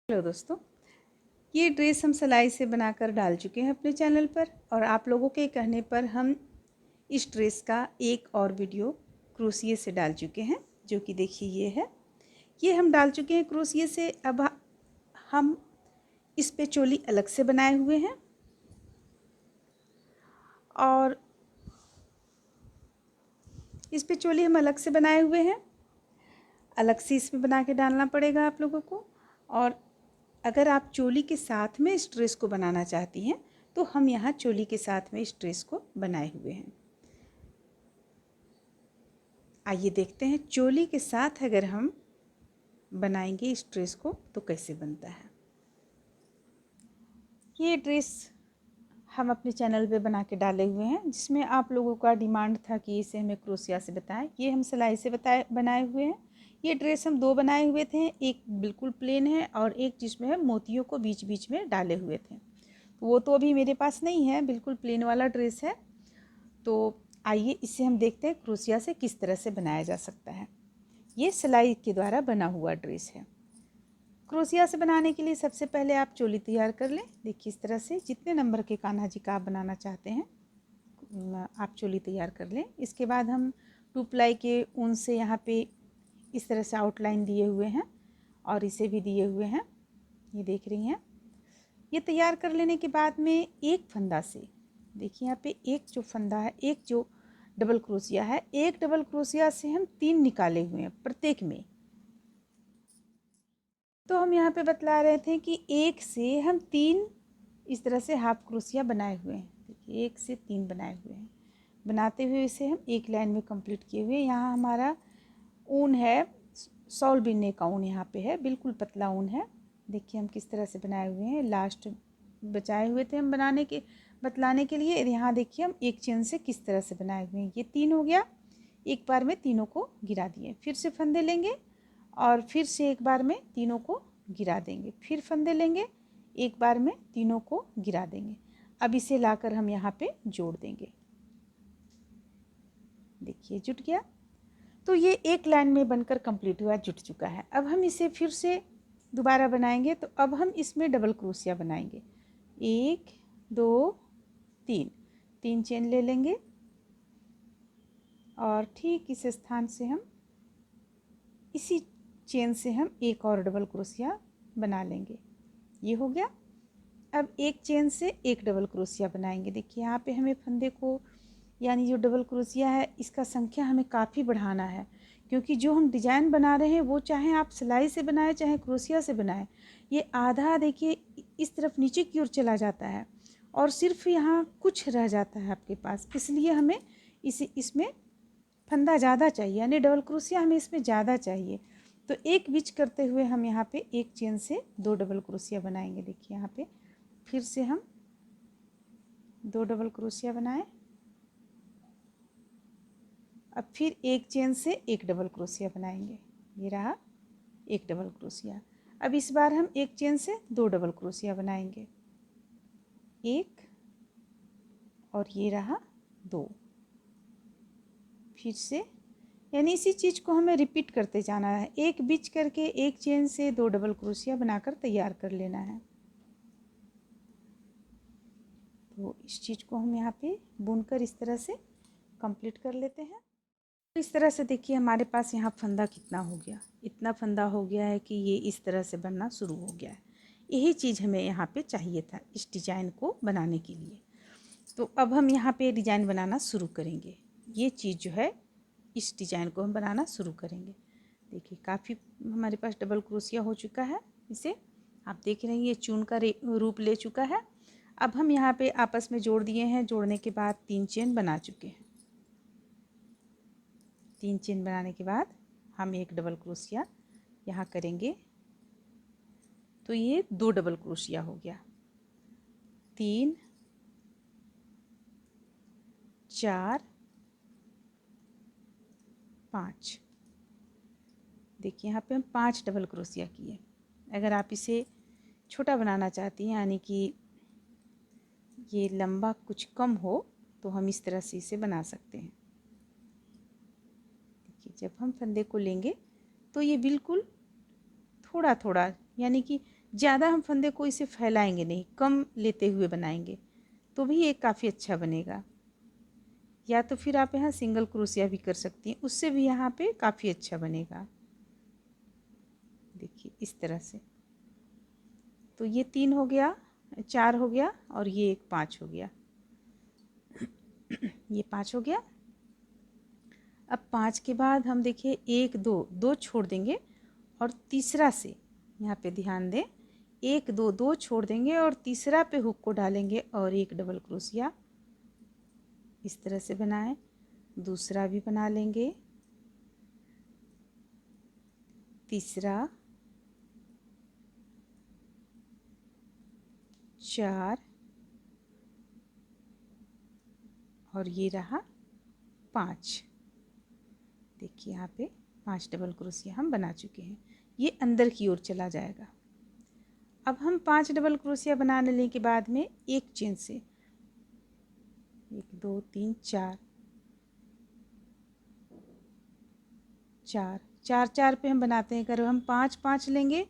Hello दोस्तों, ये dress हम सिलाई से बनाकर डाल चुके हैं अपने चैनल पर और आप लोगों के कहने पर हम इस ड्रेस का एक और वीडियो क्रोशिया से डाल चुके हैं, जो कि देखिए ये है। ये हम डाल चुके हैं क्रोशिया से। अब हम इस पे चोली अलग से बनाए हुए हैं और इस पे चोली हम अलग से बनाए हुए हैं। अलग से इसमें बना के डालना पड़ेगा आप लोगों को। और अगर आप चोली के साथ में इस ड्रेस को बनाना चाहती हैं तो हम यहाँ चोली के साथ में इस ड्रेस को बनाए हुए हैं। आइए देखते हैं चोली के साथ अगर हम बनाएंगे इस ड्रेस को तो कैसे बनता है। ये ड्रेस हम अपने चैनल पे बना के डाले हुए हैं, जिसमें आप लोगों का डिमांड था कि इसे हमें क्रोशिया से बताएं। ये हम सिलाई से बनाए हुए हैं। ये ड्रेस हम दो बनाए हुए थे, एक बिल्कुल प्लेन है और एक जिसमें हम मोतियों को बीच बीच में डाले हुए थे। वो तो अभी मेरे पास नहीं है, बिल्कुल प्लेन वाला ड्रेस है। तो आइए इसे हम देखते हैं क्रोशिया से किस तरह से बनाया जा सकता है। ये सिलाई के द्वारा बना हुआ ड्रेस है। क्रोशिया से बनाने के लिए सबसे पहले आप चोली तैयार कर लें। देखिए इस तरह से जितने नंबर के कान्हा जी का आप बनाना चाहते हैं आप चोली तैयार कर लें। इसके बाद हम 2 प्लाई के ऊन से यहाँ पे इस तरह से आउटलाइन दिए हुए हैं और इसे भी दिए हुए हैं, ये देख रही हैं। ये तैयार कर लेने के बाद में एक फंदा से, देखिए यहाँ पे एक जो फंदा है, एक जो डबल क्रोशिया है, एक डबल क्रोशिया से हम 3 निकाले हुए हैं प्रत्येक में। तो हम यहाँ पे बतला रहे थे कि एक से हम 3 इस तरह से हाफ क्रोशिया बनाए हुए हैं। देखिए 1 से 3 बनाए हुए हैं। बनाते हुए इसे हम एक लाइन में कंप्लीट किए हुए हैं। यहाँ हमारा ऊन है, सॉल बिनने का ऊन यहाँ पे है, बिल्कुल पतला ऊन है। देखिए हम किस तरह से बनाए हुए हैं। लास्ट बचाए हुए थे हम बनाने के बतलाने के लिए। यहाँ देखिए हम एक चेन से किस तरह से बनाए हुए हैं। ये 3 हो गया, एक बार में तीनों को गिरा दिए। फिर से फंदे लेंगे और फिर से एक बार में तीनों को गिरा देंगे। फिर फंदे लेंगे, एक बार में तीनों को गिरा देंगे। अब इसे लाकर हम यहाँ पे जोड़ देंगे। देखिए जुट गया। तो ये एक लाइन में बनकर कंप्लीट हुआ, जुट चुका है। अब हम इसे फिर से दोबारा बनाएंगे। तो अब हम इसमें डबल क्रोशिया बनाएंगे। 1 2 3 3 चेन ले लेंगे और ठीक इस स्थान से हम इसी चेन से हम एक और डबल क्रोशिया बना लेंगे। ये हो गया। अब एक चेन से एक डबल क्रोशिया बनाएंगे। देखिए यहाँ पे हमें फंदे को, यानी जो डबल क्रोशिया है, इसका संख्या हमें काफ़ी बढ़ाना है, क्योंकि जो हम डिजाइन बना रहे हैं वो चाहे आप सिलाई से बनाएं चाहे क्रोशिया से बनाएं, ये आधा देखिए इस तरफ नीचे की ओर चला जाता है और सिर्फ यहाँ कुछ रह जाता है आपके पास। इसलिए हमें इसमें फंदा ज़्यादा चाहिए, यानी डबल क्रोशिया हमें इसमें ज़्यादा चाहिए। तो एक बीच करते हुए हम यहाँ पे एक चेन से 2 डबल क्रोशिया बनाएंगे। देखिए यहाँ पे फिर से हम 2 डबल क्रोशिया बनाएं। अब फिर एक चेन से एक डबल क्रोशिया बनाएंगे। ये रहा एक डबल क्रोशिया। अब इस बार हम एक चेन से 2 डबल क्रोशिया बनाएंगे, एक और ये रहा 2। फिर से, यानी इसी चीज़ को हमें रिपीट करते जाना है। एक बीच करके एक चेन से 2 डबल क्रोशिया बनाकर तैयार कर लेना है। तो इस चीज़ को हम यहाँ पे बुनकर इस तरह से कंप्लीट कर लेते हैं। तो इस तरह से देखिए हमारे पास यहाँ फंदा कितना हो गया, इतना फंदा हो गया है कि ये इस तरह से बनना शुरू हो गया है। यही चीज़ हमें यहाँ पे चाहिए था इस डिज़ाइन को बनाने के लिए। तो अब हम यहाँ पे डिज़ाइन बनाना शुरू करेंगे। ये चीज़ जो है, इस डिज़ाइन को हम बनाना शुरू करेंगे। देखिए काफ़ी हमारे पास डबल क्रोशिया हो चुका है। इसे आप देख रहे हैं ये चून का रूप ले चुका है। अब हम यहाँ पे आपस में जोड़ दिए हैं। जोड़ने के बाद 3 चेन बना चुके हैं। 3 चेन बनाने के बाद हम एक डबल क्रोशिया यहाँ करेंगे। तो ये 2 डबल क्रोशिया हो गया। 3 4 5। देखिए यहाँ पे हम 5 डबल क्रोशिया किए। अगर आप इसे छोटा बनाना चाहती हैं, यानी कि ये लंबा कुछ कम हो, तो हम इस तरह से इसे बना सकते हैं। देखिए जब हम फंदे को लेंगे तो ये बिल्कुल थोड़ा थोड़ा, यानी कि ज़्यादा हम फंदे को इसे फैलाएंगे नहीं, कम लेते हुए बनाएंगे तो भी ये काफ़ी अच्छा बनेगा। या तो फिर आप यहाँ सिंगल क्रोशिया भी कर सकती हैं, उससे भी यहाँ पे काफ़ी अच्छा बनेगा। देखिए इस तरह से। तो ये 3 हो गया, 4 हो गया और ये एक 5 हो गया। ये 5 हो गया। अब 5 के बाद हम देखिए 1 2 2 छोड़ देंगे और तीसरा से यहाँ पे ध्यान दें, 1 2 2 छोड़ देंगे और तीसरा पे हुक को डालेंगे और एक डबल क्रोशिया इस तरह से बनाएं। दूसरा भी बना लेंगे, तीसरा, 4 और ये रहा 5। देखिए यहाँ पे 5 डबल क्रोशिया हम बना चुके हैं। ये अंदर की ओर चला जाएगा। अब हम 5 डबल क्रोशिया बना लेने के बाद में एक चेन से 1 2 3 4 4 4 4 पे हम बनाते हैं। अगर हम 5 5 लेंगे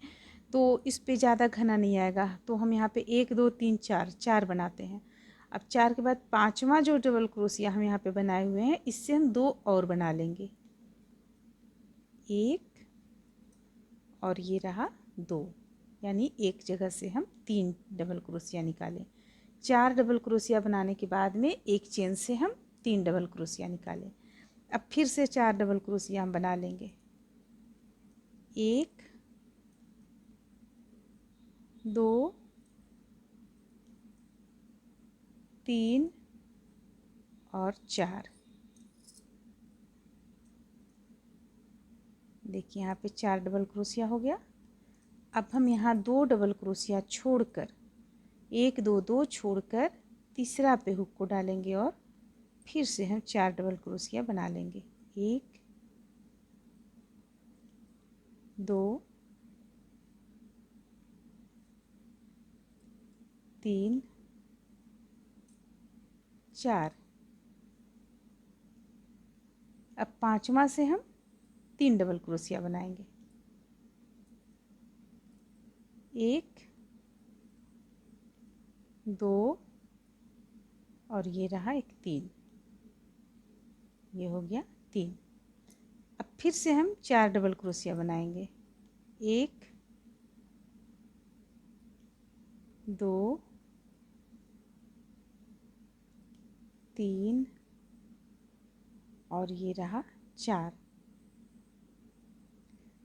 तो इस पे ज़्यादा घना नहीं आएगा, तो हम यहाँ पे 1 2 3 4 4 बनाते हैं। अब 4 के बाद 5वां जो डबल क्रोशिया हम यहाँ पे बनाए हुए हैं, इससे हम 2 और बना लेंगे, 1 और ये रहा 2, यानी एक जगह से हम 3 डबल क्रोशिया निकालें। 4 डबल क्रोशिया बनाने के बाद में एक चेन से हम 3 डबल क्रोशिया निकालें। अब फिर से 4 डबल क्रोशिया हम बना लेंगे, 1 2 3 और 4। देखिए यहाँ पे 4 डबल क्रोशिया हो गया। अब हम यहाँ 2 डबल क्रोशिया छोड़कर 1 2 2 छोड़कर तीसरा पे हुक को डालेंगे और फिर से हम 4 डबल क्रोशिया बना लेंगे, 1 2 3 4। अब 5वां से हम 3 डबल क्रोशिया बनाएंगे, 1 2 और ये रहा एक 3, ये हो गया 3। अब फिर से हम 4 डबल क्रोशिया बनाएंगे, 1 2 3 और ये रहा 4।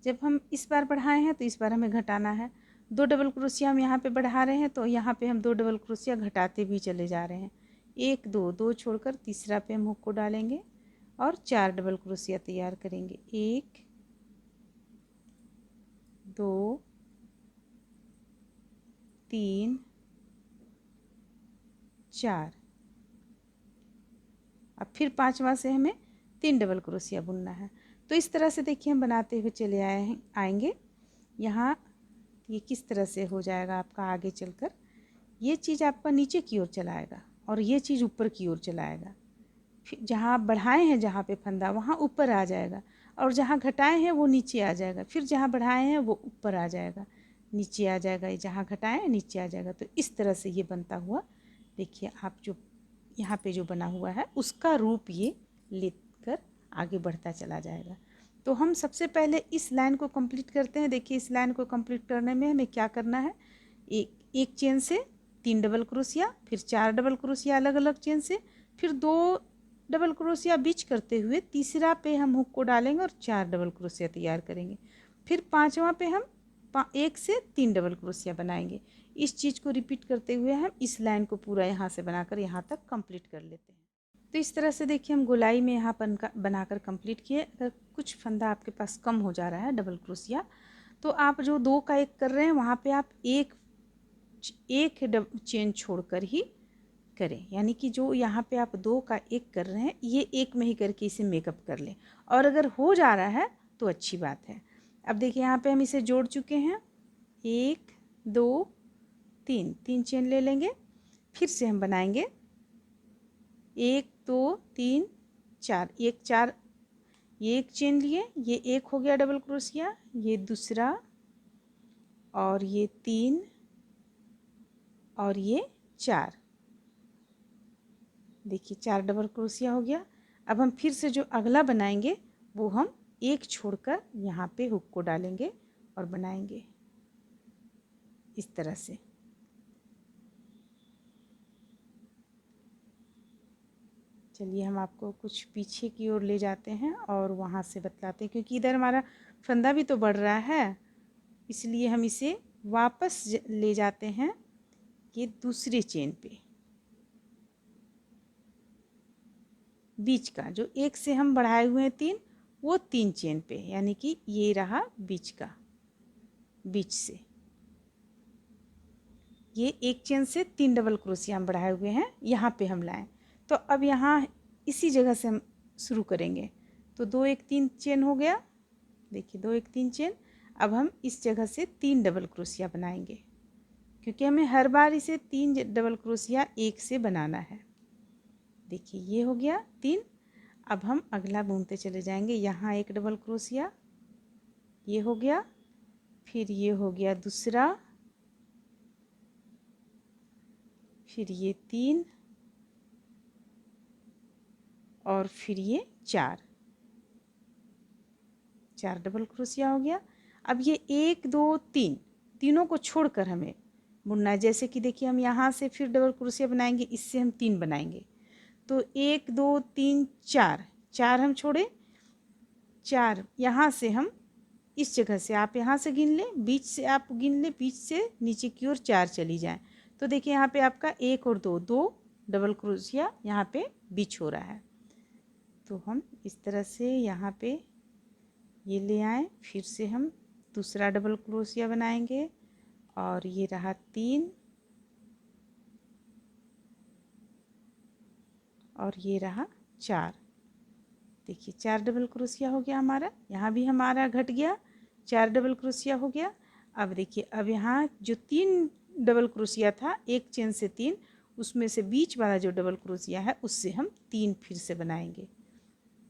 जब हम इस बार बढ़ाए हैं तो इस बार हमें घटाना है। 2 डबल क्रोशिया हम यहाँ पे बढ़ा रहे हैं, तो यहाँ पे हम 2 डबल क्रोशिया घटाते भी चले जा रहे हैं। 1 2 2 छोड़कर तीसरा पे हम हुक को डालेंगे और 4 डबल क्रोशिया तैयार करेंगे, 1 2 3 4। अब फिर 5वां से हमें 3 डबल क्रोशिया बुनना है। तो इस तरह से देखिए हम बनाते हुए चले आएंगे। यहाँ ये किस तरह से हो जाएगा आपका आगे चलकर, ये चीज़ आपका नीचे की ओर चलाएगा और ये चीज़ ऊपर की ओर चलाएगा। फिर जहाँ आप बढ़ाए हैं, जहाँ पे फंदा, वहाँ ऊपर आ जाएगा और जहाँ घटाए हैं वो नीचे आ जाएगा। फिर जहाँ बढ़ाए हैं वो ऊपर आ जाएगा, नीचे आ जाएगा, जहाँ घटाए हैं नीचे आ जाएगा। तो इस तरह से ये बनता हुआ देखिए आप जो यहाँ पे जो बना हुआ है उसका रूप ये लेकर आगे बढ़ता चला जाएगा। तो हम सबसे पहले इस लाइन को कंप्लीट करते हैं। देखिए इस लाइन को कंप्लीट करने में हमें क्या करना है, एक चेन से 3 डबल क्रोशिया, फिर 4 डबल क्रोशिया अलग अलग चेन से, फिर 2 डबल क्रोशिया बीच करते हुए तीसरा पे हम हुक को डालेंगे और 4 डबल क्रोशिया तैयार करेंगे। फिर 5वां पे हम 1 से 3 डबल क्रोशिया बनाएंगे। इस चीज़ को रिपीट करते हुए हम इस लाइन को पूरा यहाँ से बनाकर यहाँ तक कंप्लीट कर लेते हैं। तो इस तरह से देखिए हम गोलाई में यहाँ बनाकर कंप्लीट किए। अगर कुछ फंदा आपके पास कम हो जा रहा है डबल क्रोशिया, तो आप जो 2 का 1 कर रहे हैं वहाँ पे आप एक चेन छोड़कर ही करें, यानी कि जो यहाँ पे आप 2 का 1 कर रहे हैं ये 1 में ही करके इसे मेकअप कर लें। और अगर हो जा रहा है तो अच्छी बात है। अब देखिए यहाँ पे हम इसे जोड़ चुके हैं, 1 2 3 3 चेन ले लेंगे। फिर से हम बनाएंगे 1 2 3 4, 1 4, ये एक चेन लिए, ये एक हो गया डबल क्रोशिया, ये दूसरा और ये 3 और ये 4। देखिए 4 डबल क्रोशिया हो गया। अब हम फिर से जो अगला बनाएंगे वो हम एक छोड़कर यहाँ पे हुक को डालेंगे और बनाएंगे इस तरह से। चलिए हम आपको कुछ पीछे की ओर ले जाते हैं और वहाँ से बतलाते हैं, क्योंकि इधर हमारा फंदा भी तो बढ़ रहा है, इसलिए हम इसे वापस ले जाते हैं ये दूसरे चेन पे। बीच का जो एक से हम बढ़ाए हुए हैं 3, वो 3 चेन पे, यानी कि ये रहा बीच का, बीच से ये एक चेन से 3 डबल क्रोशिया हम बढ़ाए हुए हैं, यहाँ पे हम लाएं। तो अब यहाँ इसी जगह से हम शुरू करेंगे। तो 2 1 3 चेन हो गया। देखिए 2 1 3 चेन। अब हम इस जगह से 3 डबल क्रोशिया बनाएंगे, क्योंकि हमें हर बार इसे 3 डबल क्रोशिया एक से बनाना है। देखिए ये हो गया 3। अब हम अगला बुनते चले जाएंगे। यहाँ एक डबल क्रोशिया, ये हो गया, फिर ये हो गया दूसरा, फिर ये 3 और फिर ये 4 डबल क्रोशिया हो गया। अब ये 1 2 3 तीनों को छोड़कर हमें बुनना है। जैसे कि देखिए हम यहाँ से फिर डबल क्रोशिया बनाएंगे, इससे हम 3 बनाएंगे। तो 1 2 3 4 हम छोड़े, 4 यहाँ से हम इस जगह से, आप यहाँ से गिन लें, बीच से आप गिन लें, बीच से नीचे की ओर 4 चली जाए। तो देखिए यहाँ पे आपका 1 और 2 डबल क्रोशिया यहाँ पे बीच हो रहा है। तो हम इस तरह से यहाँ पे ये ले आए, फिर से हम दूसरा डबल क्रोशिया बनाएंगे और ये रहा 3 और ये रहा 4। देखिए 4 डबल क्रोशिया हो गया हमारा। यहाँ भी हमारा घट गया, 4 डबल क्रोशिया हो गया। अब देखिए अब यहाँ जो 3 डबल क्रोशिया था एक चेन से 3, उसमें से बीच वाला जो डबल क्रोशिया है उससे हम 3 फिर से बनाएंगे।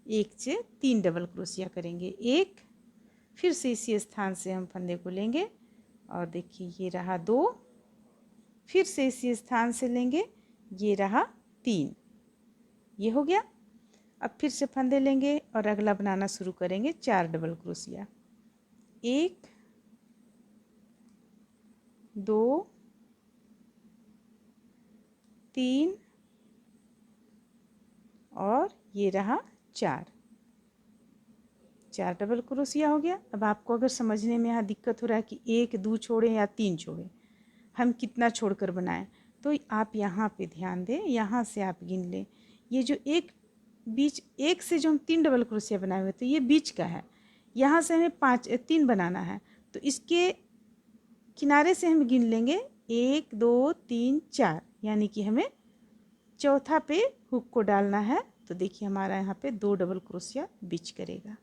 1 से 3 डबल क्रोशिया करेंगे, 1, फिर से इसी स्थान से हम फंदे को लेंगे और देखिए ये रहा 2, फिर से इसी स्थान से लेंगे, ये रहा 3, ये हो गया। अब फिर से फंदे लेंगे और अगला बनाना शुरू करेंगे 4 डबल क्रोशिया। 1 2 3 और ये रहा 4 डबल क्रोशिया हो गया। अब आपको अगर समझने में यहाँ दिक्कत हो रहा है कि 1 2 छोड़ें या 3 छोड़ें, हम कितना छोड़कर बनाएं, तो आप यहाँ पे ध्यान दें, यहाँ से आप गिन लें। ये जो एक बीच, एक से जो हम 3 डबल क्रोशिया बनाए हुए थे ये बीच का है, यहाँ से हमें 3 बनाना है। तो इसके किनारे से हम गिन लेंगे 1 2 3 4, यानी कि हमें चौथा पे हुक को डालना है। तो देखिए हमारा यहाँ पे 2 डबल क्रोशिया बीच करेगा।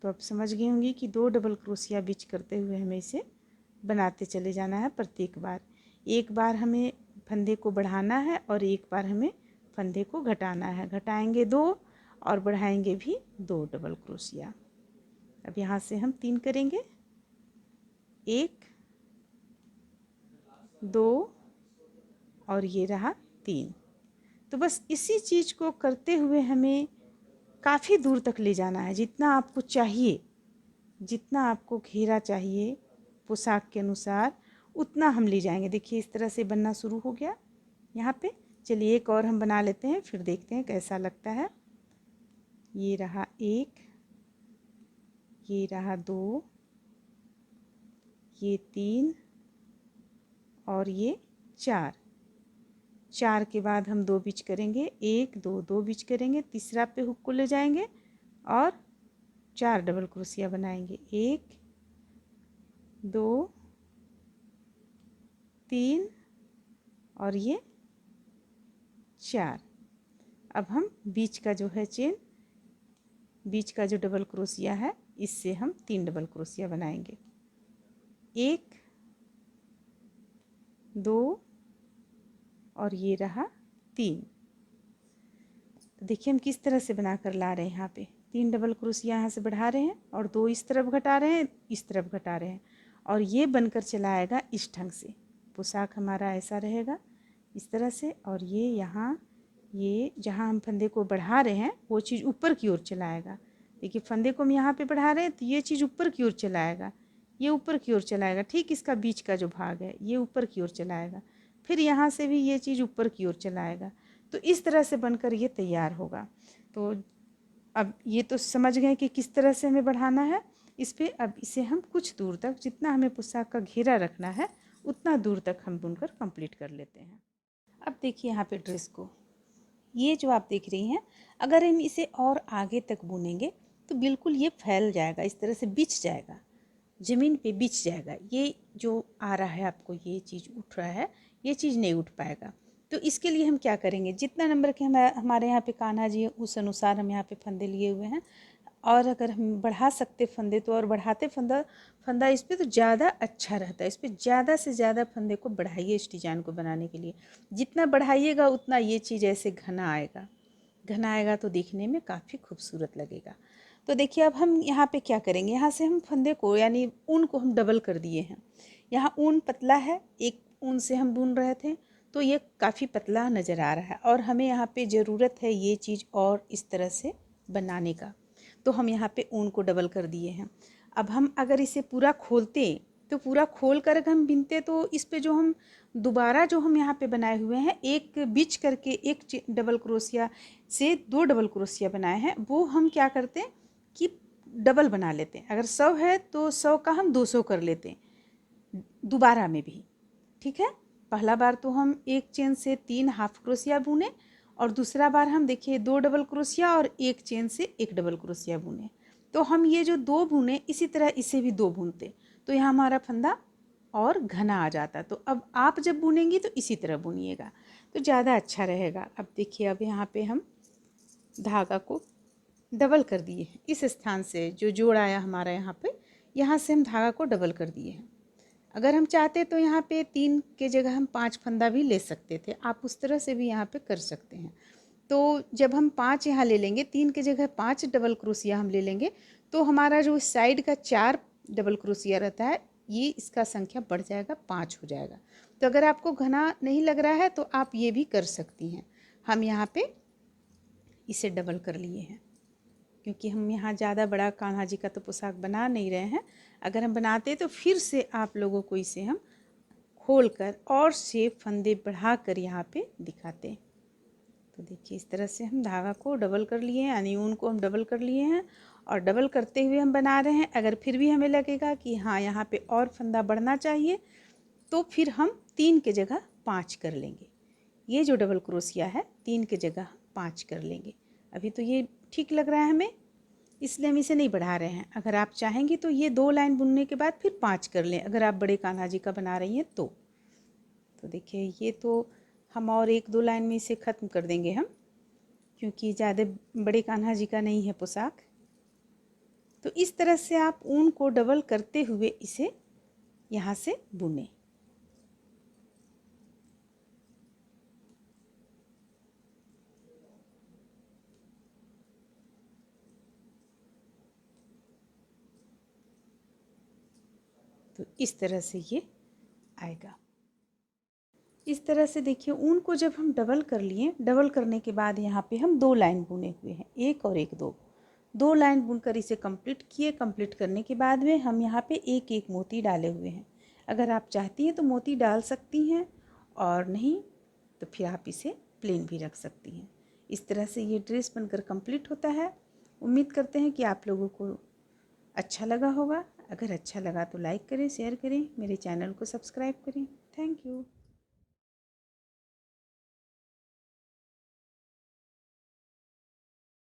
तो अब समझ गए होंगे कि 2 डबल क्रोशिया बीच करते हुए हमें इसे बनाते चले जाना है। प्रत्येक बार एक बार हमें फंदे को बढ़ाना है और एक बार हमें फंदे को घटाना है। घटाएंगे 2 और बढ़ाएंगे भी 2 डबल क्रोशिया। अब यहाँ से हम 3 करेंगे, 1 2 और ये रहा 3। तो बस इसी चीज़ को करते हुए हमें काफ़ी दूर तक ले जाना है, जितना आपको चाहिए, जितना आपको घेरा चाहिए पोशाक के अनुसार उतना हम ले जाएंगे। देखिए इस तरह से बनना शुरू हो गया यहाँ पे। चलिए एक और हम बना लेते हैं, फिर देखते हैं कैसा लगता है। ये रहा 1, ये रहा 2, ये 3 और ये 4 के बाद हम 2 बीच करेंगे, 1 2 2 बीच करेंगे, तीसरा पे हुक को ले जाएंगे और 4 डबल क्रोशिया बनाएंगे, 1 2 3 और ये 4। अब हम बीच का जो है चेन, बीच का जो डबल क्रोशिया है इससे हम 3 डबल क्रोशिया बनाएंगे, 1 2 और ये रहा 3। तो देखिए हम किस तरह से बनाकर ला रहे हैं यहाँ पे। 3 डबल क्रोशिया यहाँ से बढ़ा रहे हैं और 2 इस तरफ घटा रहे हैं, इस तरफ घटा रहे हैं, और ये बनकर चला आएगा इस ढंग से। पोशाक हमारा ऐसा रहेगा इस तरह से। और ये यहाँ, ये जहाँ हम फंदे को बढ़ा रहे हैं वो चीज़ ऊपर की ओर चला आएगा। देखिए फंदे को हम यहाँ पे बढ़ा रहे हैं तो ये चीज़ ऊपर की ओर चला आएगा, ये ऊपर की ओर चला आएगा। ठीक इसका बीच का जो भाग है ये ऊपर की ओर चला आएगा, फिर यहाँ से भी ये चीज़ ऊपर की ओर चला आएगा। तो इस तरह से बनकर ये तैयार होगा। तो अब ये तो समझ गए कि किस तरह से हमें बढ़ाना है इस पर। अब इसे हम कुछ दूर तक, जितना हमें पोशाक का घेरा रखना है उतना दूर तक हम बुनकर कंप्लीट कर लेते हैं। अब देखिए यहाँ पे ड्रेस को, ये जो आप देख रही हैं, अगर हम इसे और आगे तक बुनेंगे तो बिल्कुल ये फैल जाएगा, इस तरह से बिछ जाएगा, ज़मीन पे बिछ जाएगा। ये जो आ रहा है आपको, ये चीज़ उठ रहा है, ये चीज़ नहीं उठ पाएगा। तो इसके लिए हम क्या करेंगे, जितना नंबर के हमारे यहाँ पे कान्हा जी है उस अनुसार हम यहाँ पे फंदे लिए हुए हैं। और अगर हम बढ़ा सकते फंदे तो और बढ़ाते फंदा इस पर तो ज़्यादा अच्छा रहता है। इस पर ज़्यादा से ज़्यादा फंदे को बढ़ाइए इस डिज़ाइन को बनाने के लिए। जितना बढ़ाइएगा उतना ये चीज़ ऐसे घना आएगा, घना आएगा तो दिखने में काफ़ी खूबसूरत लगेगा। तो देखिए अब हम यहाँ पे क्या करेंगे, यहाँ से हम फंदे को यानी ऊन को हम डबल कर दिए हैं। यहाँ ऊन पतला है, एक ऊन से हम बुन रहे थे तो ये काफ़ी पतला नज़र आ रहा है, और हमें यहाँ पे ज़रूरत है ये चीज़ और इस तरह से बनाने का, तो हम यहाँ पे ऊन को डबल कर दिए हैं। अब हम अगर इसे पूरा खोलते तो पूरा खोल कर हम बिनते तो इस पे जो हम दोबारा जो हम यहाँ पे बनाए हुए हैं, एक बिच करके एक डबल क्रोशिया से 2 डबल क्रोशिया बनाए हैं, वो हम क्या करते हैं कि डबल बना लेते हैं। अगर 100 है तो 100 का हम 200 कर लेते हैं दोबारा में भी। ठीक है, पहला बार तो हम एक चेन से 3 हाफ क्रोशिया बुने, और दूसरा बार हम देखिए 2 डबल क्रोशिया और एक चेन से 1 डबल क्रोशिया बुने। तो हम ये जो 2 बुने इसी तरह इसे भी 2 बुनते तो यहाँ हमारा फंदा और घना आ जाता। तो अब आप जब बुनेंगी तो इसी तरह बुनिएगा तो ज़्यादा अच्छा रहेगा। अब देखिए अब यहाँ पे हम धागा को डबल कर दिए हैं, इस स्थान से जो जोड़ आया हमारा यहाँ से हम धागा को डबल कर दिए हैं। अगर हम चाहते तो यहाँ पे 3 के जगह हम 5 फंदा भी ले सकते थे, आप उस तरह से भी यहाँ पे कर सकते हैं। तो जब हम 5 यहाँ ले लेंगे, 3 के जगह 5 डबल क्रोशिया हम ले लेंगे, तो हमारा जो साइड का 4 डबल क्रोशिया रहता है, ये इसका संख्या बढ़ जाएगा, 5 हो जाएगा। तो अगर आपको घना नहीं लग रहा है तो आप ये भी कर सकती हैं। हम यहाँ पे इसे डबल कर लिए हैं क्योंकि हम यहाँ ज़्यादा बड़ा कान्हा जी का तो पोशाक बना नहीं रहे हैं। अगर हम बनाते तो फिर से आप लोगों को इसे हम खोल कर और से फंदे बढ़ा कर यहाँ पे दिखाते। तो देखिए इस तरह से हम धागा को डबल कर लिए हैं, यानी ऊन को हम डबल कर लिए हैं और डबल करते हुए हम बना रहे हैं। अगर फिर भी हमें लगेगा कि हाँ यहाँ पे और फंदा बढ़ना चाहिए तो फिर हम 3 के जगह 5 कर लेंगे। ये जो डबल क्रोशिया है 3 के जगह 5 कर लेंगे। अभी तो ये ठीक लग रहा है हमें, इसलिए हम इसे नहीं बढ़ा रहे हैं। अगर आप चाहेंगी तो ये 2 लाइन बुनने के बाद फिर 5 कर लें, अगर आप बड़े कान्हा जी का बना रही हैं तो देखिए ये तो हम और 1-2 लाइन में इसे ख़त्म कर देंगे हम, क्योंकि ज़्यादा बड़े कान्हा जी का नहीं है पोशाक। तो इस तरह से आप ऊन को डबल करते हुए इसे यहाँ से बुने। तो इस तरह से ये आएगा। इस तरह से देखिए ऊन को जब हम डबल कर लिए, डबल करने के बाद यहाँ पे हम 2 लाइन बुने हुए हैं, 1 और 1 2 लाइन बुनकर इसे कंप्लीट किए। कंप्लीट करने के बाद में हम यहाँ पे एक एक मोती डाले हुए हैं। अगर आप चाहती हैं तो मोती डाल सकती हैं, और नहीं तो फिर आप इसे प्लेन भी रख सकती हैं। इस तरह से ये ड्रेस बनकर कंप्लीट होता है। उम्मीद करते हैं कि आप लोगों को अच्छा लगा होगा। अगर अच्छा लगा तो लाइक करें, शेयर करें, मेरे चैनल को सब्सक्राइब करें। Thank you.